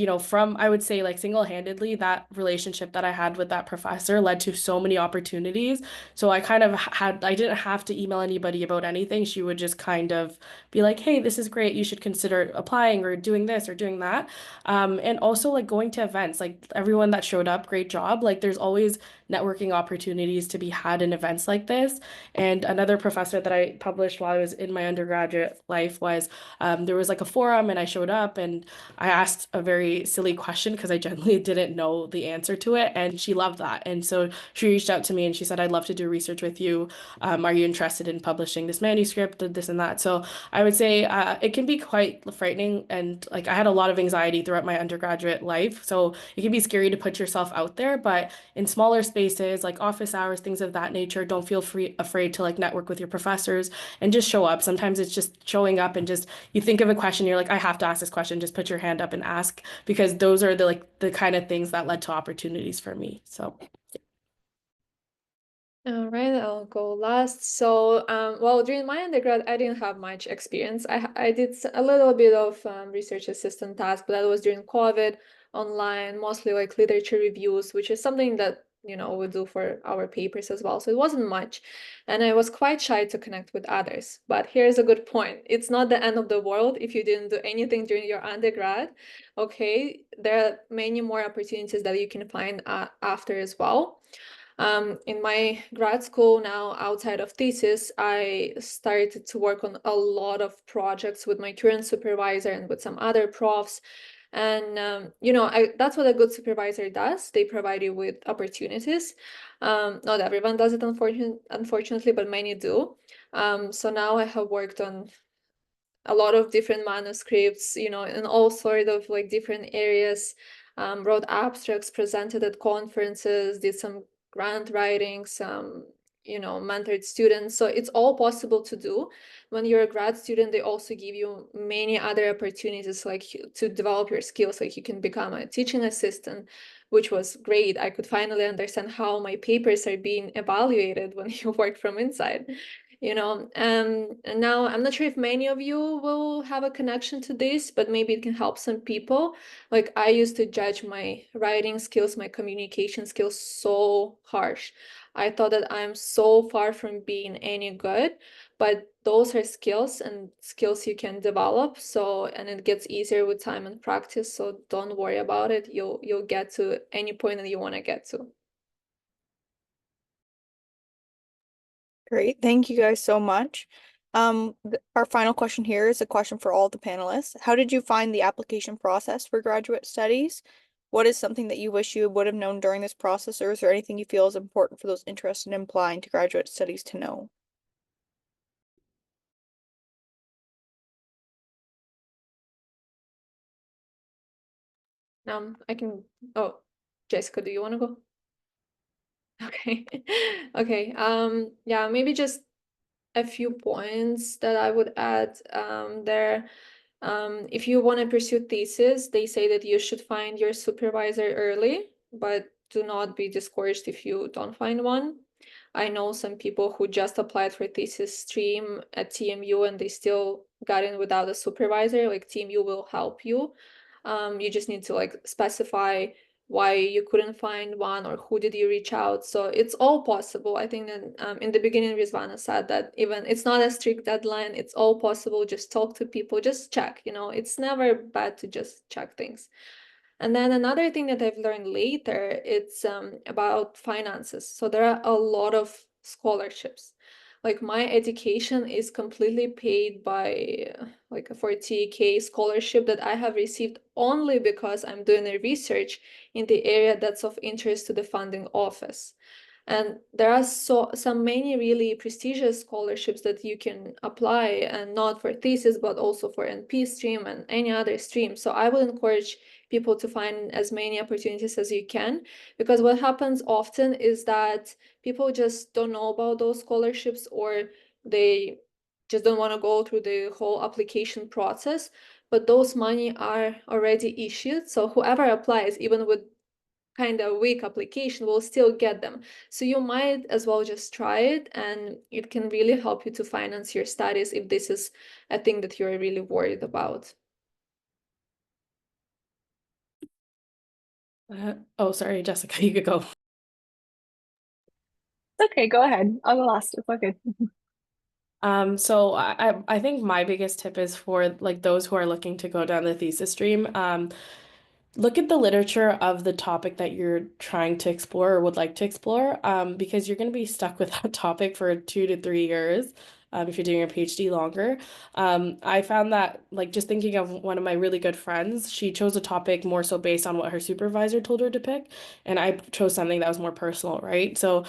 C: I would say like single-handedly, that relationship that I had with that professor led to so many opportunities. So I didn't have to email anybody about anything. She would just kind of be like, hey, this is great. You should consider applying or doing this or doing that. And also like going to events, like everyone that showed up, great job. Like there's always networking opportunities to be had in events like this. And another professor that I published while I was in my undergraduate life was there was like a forum, and I showed up and I asked a very silly question because I genuinely didn't know the answer to it. And she loved that. And so she reached out to me and she said, I'd love to do research with you. Are you interested in publishing this manuscript, this and that? So I would say it can be quite frightening. And like I had a lot of anxiety throughout my undergraduate life. So it can be scary to put yourself out there. But in smaller spaces like office hours, things of that nature, don't feel afraid to like network with your professors and just show up. Sometimes it's just showing up and just you think of a question, you're like, I have to ask this question, just put your hand up and ask, because those are the kind of things that led to opportunities for me. So
E: All right, I'll go last. So, well, during my undergrad, I didn't have much experience. I did a little bit of research assistant task, but that was during COVID, online, mostly like literature reviews, which is something that, we do for our papers as well. So it wasn't much. And I was quite shy to connect with others. But here's a good point. It's not the end of the world if you didn't do anything during your undergrad. Okay, there are many more opportunities that you can find after as well. In my grad school now, outside of thesis, I started to work on a lot of projects with my current supervisor and with some other profs. And, that's what a good supervisor does. They provide you with opportunities. Not everyone does it, unfortunately, but many do. So now I have worked on a lot of different manuscripts, in all sort of like different areas, wrote abstracts, presented at conferences, did some grant writing, some, mentored students. So it's all possible to do. When you're a grad student, they also give you many other opportunities like to develop your skills. Like you can become a teaching assistant, which was great. I could finally understand how my papers are being evaluated when you work from inside. And now I'm not sure if many of you will have a connection to this, but maybe it can help some people. Like, I used to judge my writing skills, my communication skills so harsh. I thought that I'm so far from being any good, but those are skills, and skills you can develop. And it gets easier with time and practice. So don't worry about it. You'll get to any point that you want to get to.
A: Great. Thank you guys so much. Our final question here is a question for all the panelists. How did you find the application process for graduate studies? What is something that you wish you would have known during this process, or is there anything you feel is important for those interested in applying to graduate studies to know?
E: I can, oh, Jessica, do you want to go? Okay. Okay. Yeah, maybe just a few points that I would add there. If you want to pursue thesis, they say that you should find your supervisor early, but do not be discouraged if you don't find one. I know some people who just applied for thesis stream at TMU and they still got in without a supervisor. Like, TMU will help you. You just need to like specify why you couldn't find one or who did you reach out. So it's all possible. I think that in the beginning, Rizvana said that even it's not a strict deadline, it's all possible. Just talk to people, just check, it's never bad to just check things. And then another thing that I've learned later, it's about finances. So there are a lot of scholarships. Like, my education is completely paid by like a 40K scholarship that I have received only because I'm doing a research in the area that's of interest to the funding office. And there are so many really prestigious scholarships that you can apply, and not for thesis, but also for NP stream and any other stream. So I would encourage people to find as many opportunities as you can, because what happens often is that people just don't know about those scholarships, or they just don't want to go through the whole application process. But those money are already issued, so whoever applies, even with kind of weak application, will still get them. So you might as well just try it, and it can really help you to finance your studies if this is a thing that you're really worried about.
C: Oh, sorry, Jessica, you could go.
D: Okay, go ahead. I'm the last. It's okay.
C: So I think my biggest tip is for like those who are looking to go down the thesis stream. Look at the literature of the topic that you're trying to explore or would like to explore, because you're going to be stuck with that topic for 2 to 3 years. If you're doing your PhD longer. I found that, like, just thinking of one of my really good friends, she chose a topic more so based on what her supervisor told her to pick, and I chose something that was more personal, right? So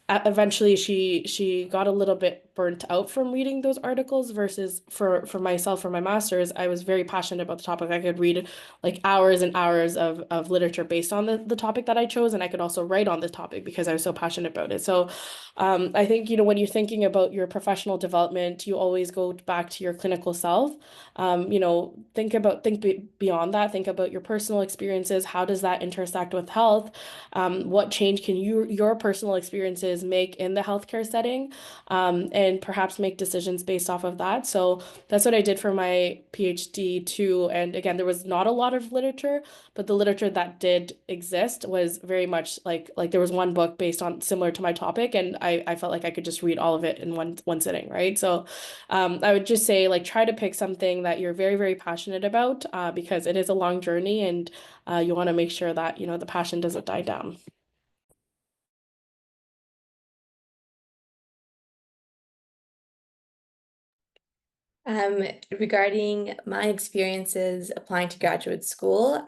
C: eventually she got a little bit burnt out from reading those articles, versus for myself, for my master's, I was very passionate about the topic. I could read like hours and hours of literature based on the topic that I chose, and I could also write on the topic because I was so passionate about it. So I think, when you're thinking about your professional development, you always go back to your clinical self. Think beyond that. Think about your personal experiences. How does that intersect with health? What change can your personal experiences make in the healthcare setting, and perhaps make decisions based off of that. So that's what I did for my PhD too. And again, there was not a lot of literature, but the literature that did exist was very much like there was one book based on similar to my topic, and I felt like I could just read all of it in one sitting, right? So I would just say, like, try to pick something that you're very, very passionate about, because it is a long journey, and you want to make sure that, the passion doesn't die down.
F: Regarding my experiences applying to graduate school,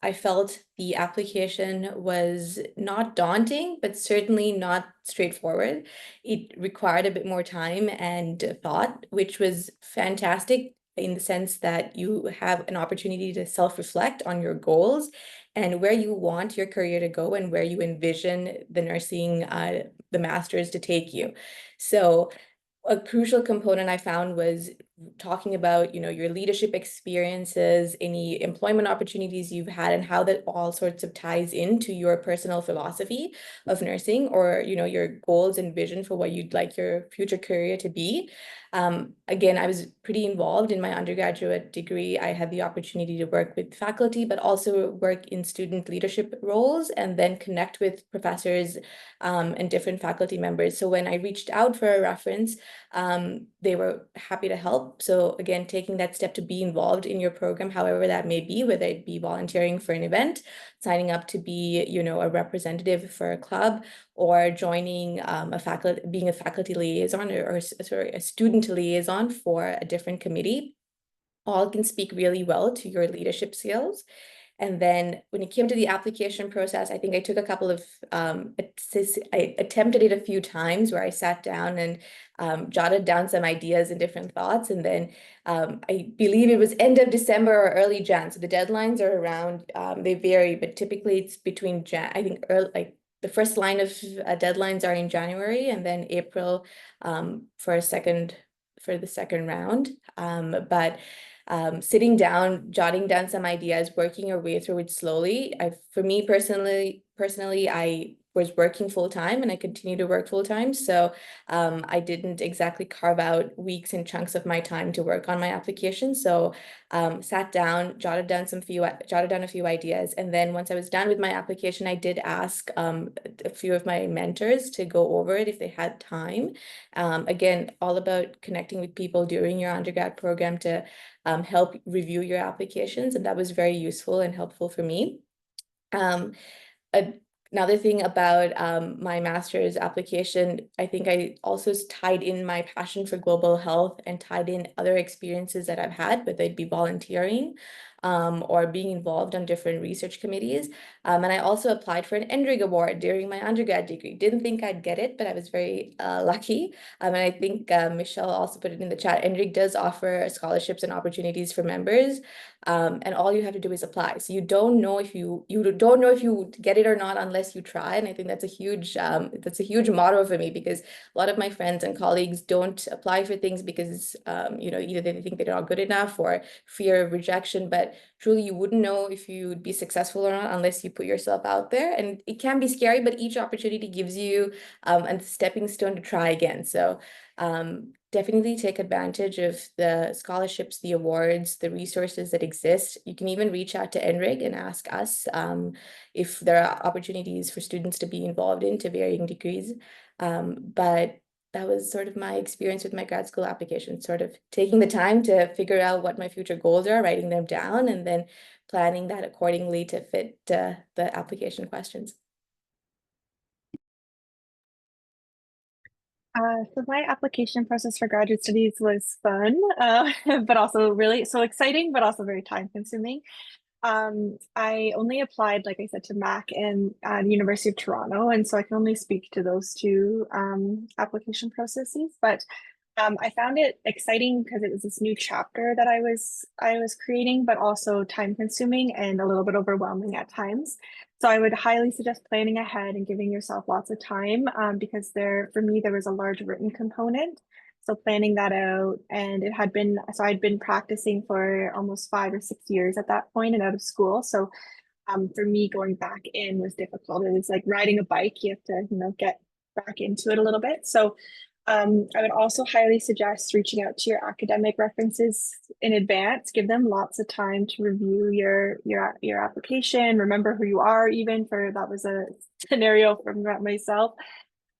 F: I felt the application was not daunting, but certainly not straightforward. It required a bit more time and thought, which was fantastic in the sense that you have an opportunity to self-reflect on your goals and where you want your career to go and where you envision the nursing, the master's to take you. So a crucial component I found was talking about, you know, your leadership experiences, any employment opportunities you've had, and how that all sorts of ties into your personal philosophy of nursing, or, you know, your goals and vision for what you'd like your future career to be. Again, I was pretty involved in my undergraduate degree. I had the opportunity to work with faculty, but also work in student leadership roles, and then connect with professors and different faculty members. So when I reached out for a reference, they were happy to help. So again, taking that step to be involved in your program, however that may be, whether it be volunteering for an event, signing up to be, you know, a representative for a club, or joining being a faculty liaison, or sorry, a student liaison for a different committee, all can speak really well to your leadership skills. And then when it came to the application process, I think I took a couple of, I attempted it a few times where I sat down and jotted down some ideas and different thoughts. And then I believe it was end of December or early Jan. So the deadlines are around, they vary, but typically it's between I think early, like the first line of deadlines are in January, and then April for the second round. But sitting down, jotting down some ideas, working your way through it slowly. For me personally, I was working full time, and I continue to work full time. So I didn't exactly carve out weeks and chunks of my time to work on my application. So sat down, jotted down a few ideas. And then once I was done with my application, I did ask a few of my mentors to go over it if they had time. Again, all about connecting with people during your undergrad program to help review your applications. And that was very useful and helpful for me. Another thing about my master's application, I think I also tied in my passion for global health and tied in other experiences that I've had, whether it be volunteering or being involved on different research committees. And I also applied for an NRIG award during my undergrad degree. Didn't think I'd get it, but I was very lucky. And I think Michelle also put it in the chat. NRIG does offer scholarships and opportunities for members. And all you have to do is apply. So you don't know if you don't know if you get it or not unless you try. And I think that's a huge motto for me, because a lot of my friends and colleagues don't apply for things because you know, either they think they're not good enough or fear of rejection. But truly, you wouldn't know if you'd be successful or not unless you put yourself out there. And it can be scary, but each opportunity gives you a stepping stone to try again. So definitely take advantage of the scholarships, the awards, the resources that exist. You can even reach out to NRIG and ask us if there are opportunities for students to be involved in to varying degrees. But that was sort of my experience with my grad school application, sort of taking the time to figure out what my future goals are, writing them down, and then planning that accordingly to fit the application questions.
D: So my application process for graduate studies was fun, but also really so exciting, but also very time consuming. I only applied, like I said, to MAC and the University of Toronto, and so I can only speak to those two application processes. But I found it exciting because it was this new chapter that I was creating, but also time consuming and a little bit overwhelming at times. So I would highly suggest planning ahead and giving yourself lots of time because for me, there was a large written component. So planning that out, and I'd been practicing for almost 5 or 6 years at that point and out of school. So for me, going back in was difficult. It was like riding a bike. You have to, you know, get back into it a little bit. So I would also highly suggest reaching out to your academic references in advance. Give them lots of time to review your application. Remember who you are, even that was a scenario from myself.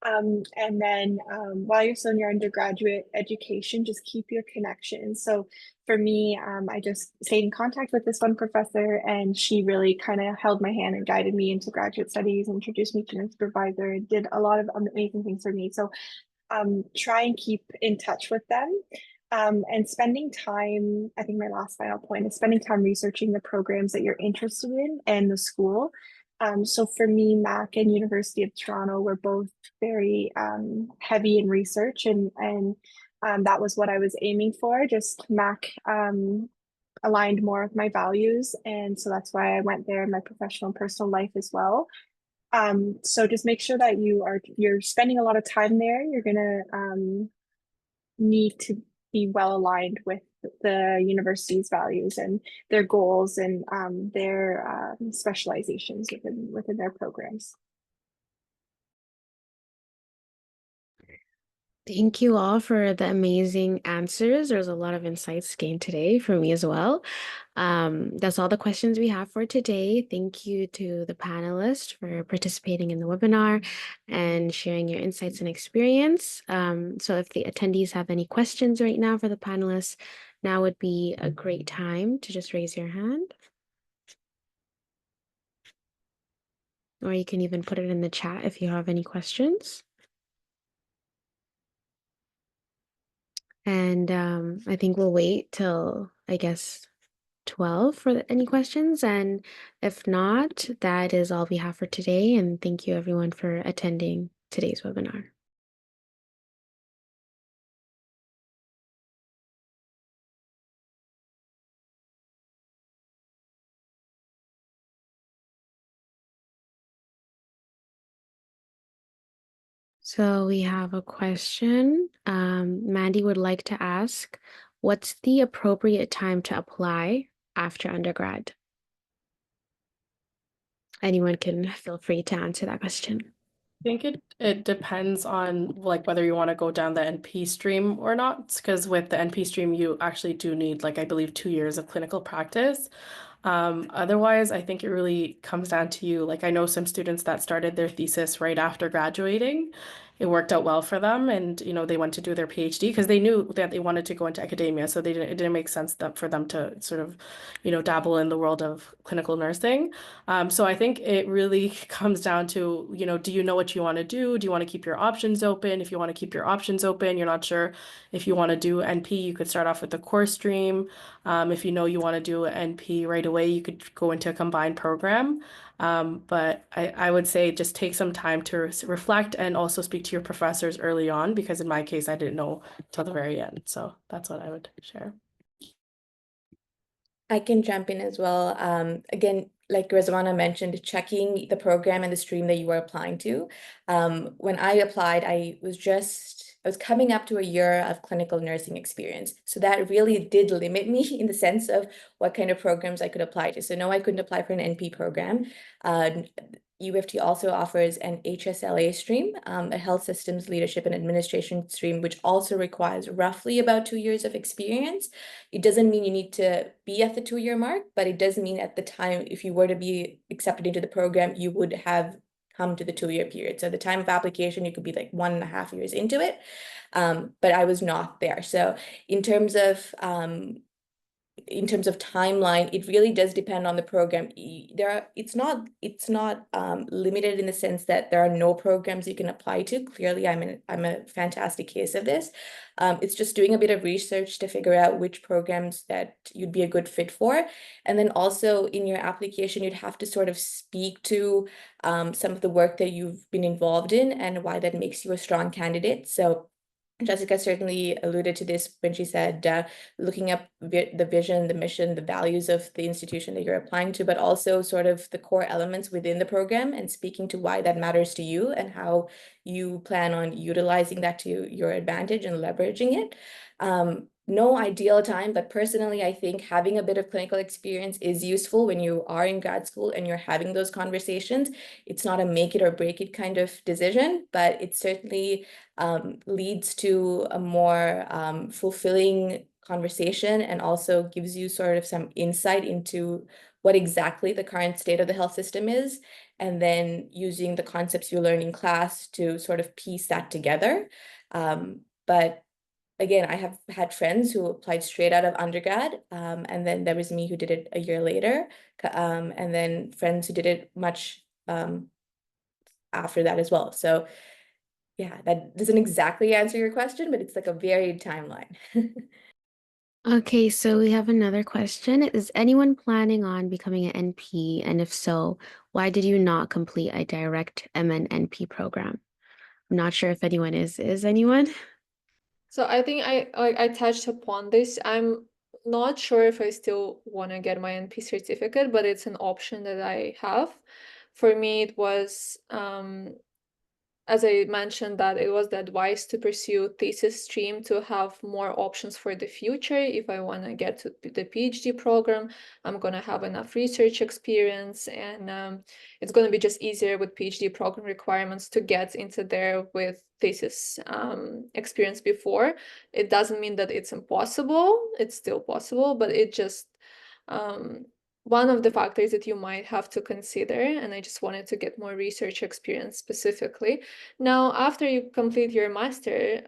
D: And then while you're still in your undergraduate education, just keep your connections. So for me, I just stayed in contact with this one professor, and she really kind of held my hand and guided me into graduate studies, introduced me to an supervisor, and did a lot of amazing things for me. So try and keep in touch with them. And spending time, I think my last final point is spending time researching the programs that you're interested in and the school. So for me, MAC and University of Toronto were both very heavy in research, and that was what I was aiming for. Just MAC aligned more with my values, and so that's why I went there in my professional and personal life as well. So just make sure that you're spending a lot of time there. You're gonna need to be well aligned with the university's values and their goals and their specializations within their programs.
B: Thank you all for the amazing answers. There's a lot of insights gained today for me as well. That's all the questions we have for today. Thank you to the panelists for participating in the webinar and sharing your insights and experience. So if the attendees have any questions right now for the panelists, now would be a great time to just raise your hand. Or you can even put it in the chat if you have any questions. And I think we'll wait till, I guess, 12 for any questions. And if not, that is all we have for today. And thank you everyone for attending today's webinar. So we have a question. Mandy would like to ask, what's the appropriate time to apply after undergrad? Anyone can feel free to answer that question.
C: I think it depends on like whether you want to go down the NP stream or not, because with the NP stream you actually do need, like, I believe 2 years of clinical practice. Otherwise, I think it really comes down to you. Like, I know some students that started their thesis right after graduating. It worked out well for them, and they went to do their PhD because they knew that they wanted to go into academia, so it didn't make sense for them to sort of dabble in the world of clinical nursing. So I think it really comes down to, do you know what you want to do? Do you want to keep your options open? If you want to keep your options open, you're not sure if you want to do NP, you could start off with the core stream. If you know you want to do an NP right away, you could go into a combined program. But I would say just take some time to reflect and also speak to your professors early on, because in my case, I didn't know till the very end. So that's what I would share.
F: I can jump in as well. Again, like Rizwana mentioned, checking the program and the stream that you are applying to. When I applied, I was coming up to a year of clinical nursing experience. So that really did limit me in the sense of what kind of programs I could apply to. So no, I couldn't apply for an NP program. UFT also offers an HSLA stream, a health systems leadership and administration stream, which also requires roughly about 2 years of experience. It doesn't mean you need to be at the 2-year mark, but it does mean at the time, if you were to be accepted into the program, you would have come to the 2-year period. So the time of application, you could be like 1.5 years into it. But I was not there. So in terms of timeline, it really does depend on the program. It's not limited in the sense that there are no programs you can apply to. Clearly, I'm a fantastic case of this. It's just doing a bit of research to figure out which programs that you'd be a good fit for. And then also in your application, you'd have to sort of speak to some of the work that you've been involved in and why that makes you a strong candidate. So Jessica certainly alluded to this when she said looking up the vision, the mission, the values of the institution that you're applying to, but also sort of the core elements within the program and speaking to why that matters to you and how you plan on utilizing that to your advantage and leveraging it. No ideal time, but personally, I think having a bit of clinical experience is useful when you are in grad school and you're having those conversations. It's not a make it or break it kind of decision, but it certainly leads to a more fulfilling conversation and also gives you sort of some insight into what exactly the current state of the health system is, and then using the concepts you learn in class to sort of piece that together. But again, I have had friends who applied straight out of undergrad, and then there was me who did it a year later, and then friends who did it much after that as well. So yeah, that doesn't exactly answer your question, but it's like a varied timeline.
B: Okay, so we have another question. Is anyone planning on becoming an NP? And if so, why did you not complete a direct MN NP program? I'm not sure if anyone is. Is anyone?
E: So I think I touched upon this. I'm not sure if I still want to get my NP certificate, but it's an option that I have. For me, it was as I mentioned, that it was the advice to pursue thesis stream to have more options for the future. If I want to get to the PhD program, I'm going to have enough research experience, and it's going to be just easier with PhD program requirements to get into there with thesis experience before. It doesn't mean that it's impossible. It's still possible, but it just one of the factors that you might have to consider, and I just wanted to get more research experience specifically. Now, after you complete your master,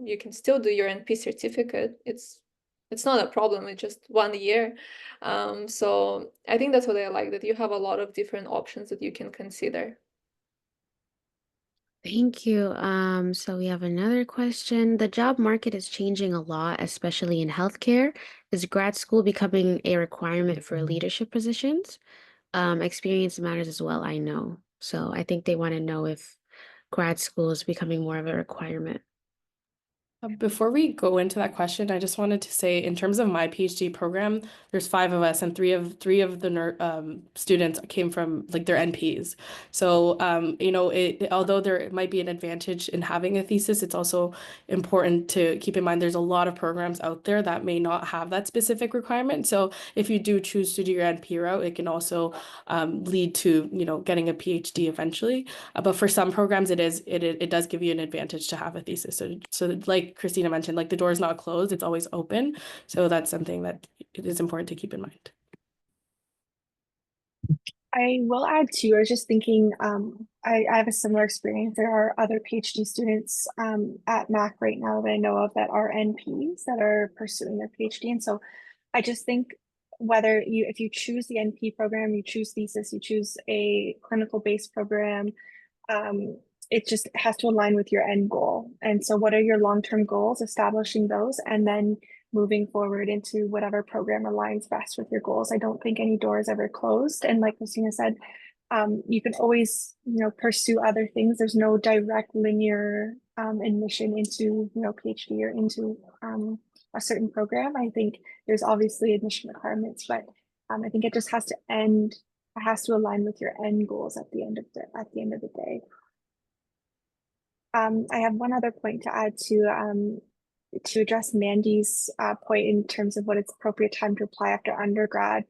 E: you can still do your NP certificate. It's not a problem, it's just 1 year. So I think that's what I like, that you have a lot of different options that you can consider.
B: Thank you. So we have another question. The job market is changing a lot, especially in healthcare. Is grad school becoming a requirement for leadership positions? Experience matters as well, I know. So I think they want to know if grad school is becoming more of a requirement.
C: Before we go into that question, I just wanted to say, in terms of my PhD program, there's 5 of us, and three of the students came from like their NPs. So although there might be an advantage in having a thesis, it's also important to keep in mind there's a lot of programs out there that may not have that specific requirement. So if you do choose to do your NP route, it can also lead to getting a PhD eventually. But for some programs, it does give you an advantage to have a thesis. So like Christina mentioned, like the door is not closed, it's always open. So that's something that it is important to keep in mind.
D: I will add too, I was just thinking, I have a similar experience. There are other PhD students at Mac right now that I know of that are NPs that are pursuing their PhD. And so I just think if you choose the NP program, you choose thesis, you choose a clinical based program, it just has to align with your end goal. And so what are your long-term goals, establishing those, and then moving forward into whatever program aligns best with your goals. I don't think any door is ever closed. And like Christina said, you can always, pursue other things. There's no direct linear admission into, PhD or into a certain program. I think there's obviously admission requirements, but I think it just has to align with your end goals at the end of the day. I have one other point to add to address Mandy's point in terms of what is appropriate time to apply after undergrad.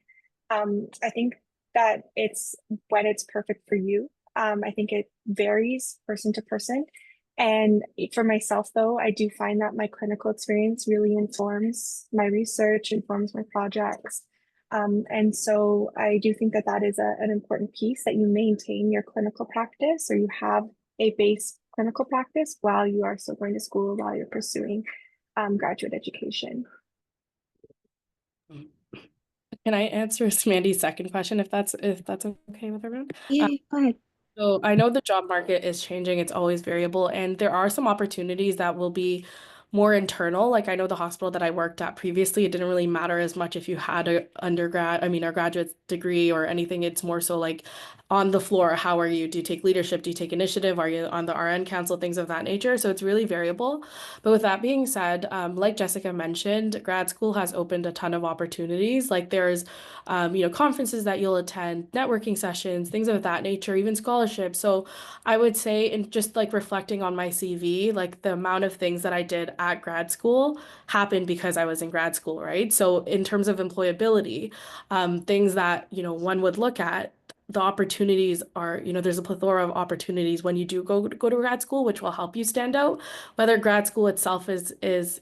D: I think that it's when it's perfect for you. I think it varies person to person. And for myself, though, I do find that my clinical experience really informs my research, informs my projects. And so I do think that is an important piece, that you maintain your clinical practice, or you have a base clinical practice while you are still going to school, while you're pursuing graduate education.
C: Can I answer Mandy's second question, if that's okay with everyone?
B: Yeah, go ahead.
C: So I know the job market is changing, it's always variable, and there are some opportunities that will be more internal. Like I know the hospital that I worked at previously, it didn't really matter as much if you had a graduate degree or anything. It's more so like on the floor, how are you? Do you take leadership? Do you take initiative? Are you on the RN council? Things of that nature. So it's really variable. But with that being said, like Jessica mentioned, grad school has opened a ton of opportunities. Like there's conferences that you'll attend, networking sessions, things of that nature, even scholarships. So I would say, in just like reflecting on my CV, like the amount of things that I did at grad school happened because I was in grad school, right? So in terms of employability, things that, one would look at, the opportunities are, there's a plethora of opportunities when you do go to grad school, which will help you stand out. Whether grad school itself is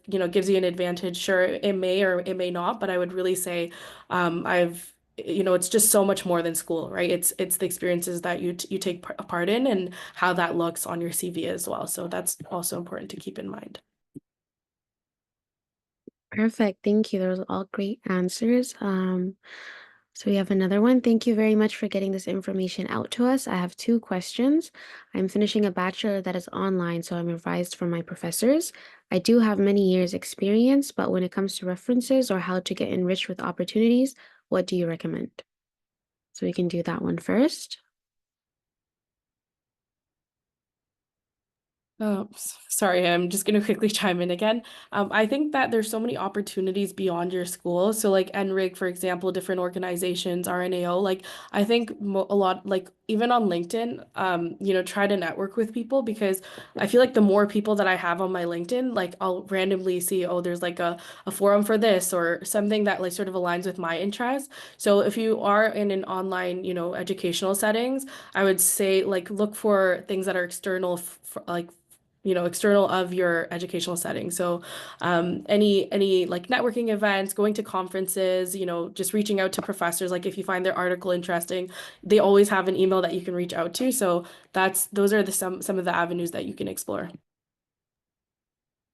C: gives you an advantage, sure, it may or it may not, but I would really say it's just so much more than school, right? It's the experiences that you take part in and how that looks on your CV as well. So that's also important to keep in mind.
B: Perfect. Thank you. Those are all great answers. So we have another one. Thank you very much for getting this information out to us. I have 2 questions. I'm finishing a bachelor that is online, so I'm advised from my professors. I do have many years experience, but when it comes to references or how to get enriched with opportunities, what do you recommend? So we can do that one first.
C: Oh, sorry, I'm just gonna quickly chime in again. I think that there's so many opportunities beyond your school. So like NRIG, for example, different organizations, RNAO, like I think a lot, like even on LinkedIn, try to network with people because I feel like the more people that I have on my LinkedIn, like I'll randomly see, oh, there's like a forum for this or something that like sort of aligns with my interests. So if you are in an online, educational settings, I would say like look for things that are external, like external of your educational setting. So any like networking events, going to conferences, just reaching out to professors. Like if you find their article interesting, they always have an email that you can reach out to. So those are some of the avenues that you can explore.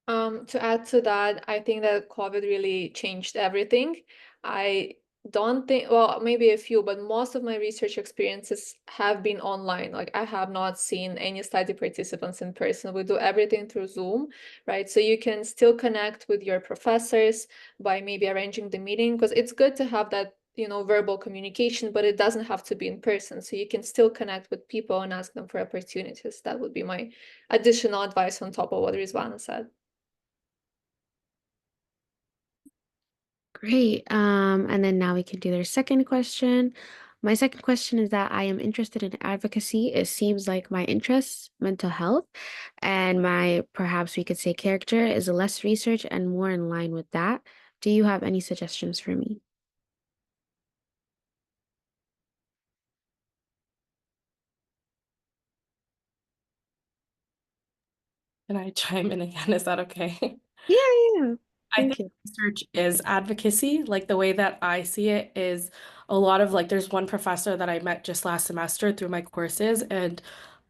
E: To add to that, I think that COVID really changed everything. I don't think, well, maybe a few, but most of my research experiences have been online. Like I have not seen any study participants in person. We do everything through Zoom, right? So you can still connect with your professors by maybe arranging the meeting, because it's good to have that, verbal communication, but it doesn't have to be in person. So you can still connect with people and ask them for opportunities. That would be my additional advice on top of what Rizwana said.
B: Great. And then now we can do their second question. My second question is that I am interested in advocacy. It seems like my interests, mental health, and my, perhaps we could say, character is less research and more in line with that. Do you have any suggestions for me?
C: Can I chime in again? Is that okay?
B: Yeah.
C: I
B: Thank
C: think
B: you.
C: research is advocacy. Like the way that I see it is a lot of like, there's one professor that I met just last semester through my courses, and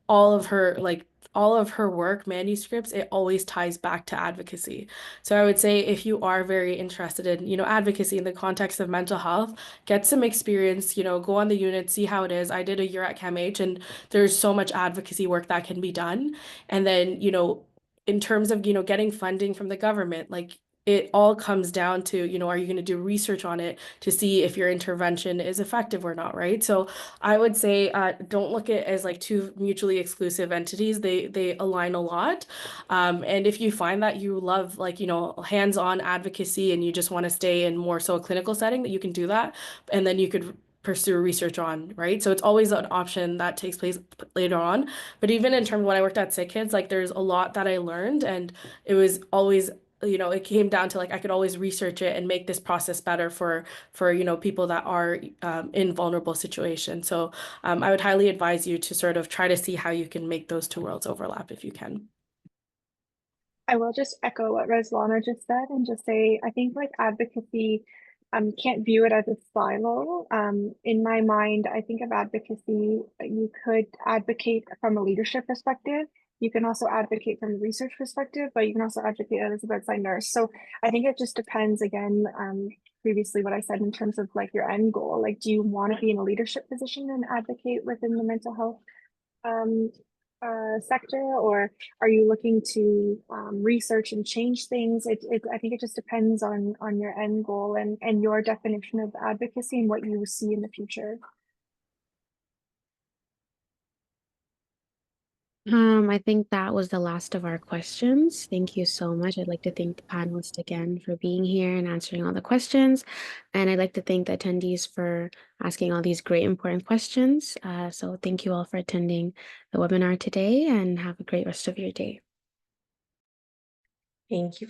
C: all of her work, manuscripts, it always ties back to advocacy. So I would say if you are very interested in, advocacy in the context of mental health, get some experience, go on the unit, see how it is. I did a year at CAMH and there's so much advocacy work that can be done. And then, in terms of, getting funding from the government, like it all comes down to, are you going to do research on it to see if your intervention is effective or not, right? So I would say don't look at it as like two mutually exclusive entities. They align a lot. And if you find that you love like, hands-on advocacy and you just want to stay in more so a clinical setting, that you can do that. And then you could pursue research on, right? So it's always an option that takes place later on. But even in terms of when I worked at Sick Kids, like there's a lot that I learned and it was always it came down to like I could always research it and make this process better for people that are in vulnerable situations. So I would highly advise you to sort of try to see how you can make those two worlds overlap if you can.
D: I will just echo what Rizwana just said and just say, I think like advocacy, can't view it as a silo. In my mind, I think of advocacy, you could advocate from a leadership perspective. You can also advocate from a research perspective, but you can also advocate as a bedside nurse. So I think it just depends again, previously what I said in terms of like your end goal. Like, do you want to be in a leadership position and advocate within the mental health sector, or are you looking to research and change things? I think it just depends on your end goal and your definition of advocacy and what you see in the future.
B: I think that was the last of our questions. Thank you so much. I'd like to thank the panelists again for being here and answering all the questions. And I'd like to thank the attendees for asking all these great important questions. So thank you all for attending the webinar today and have a great rest of your day.
F: Thank you.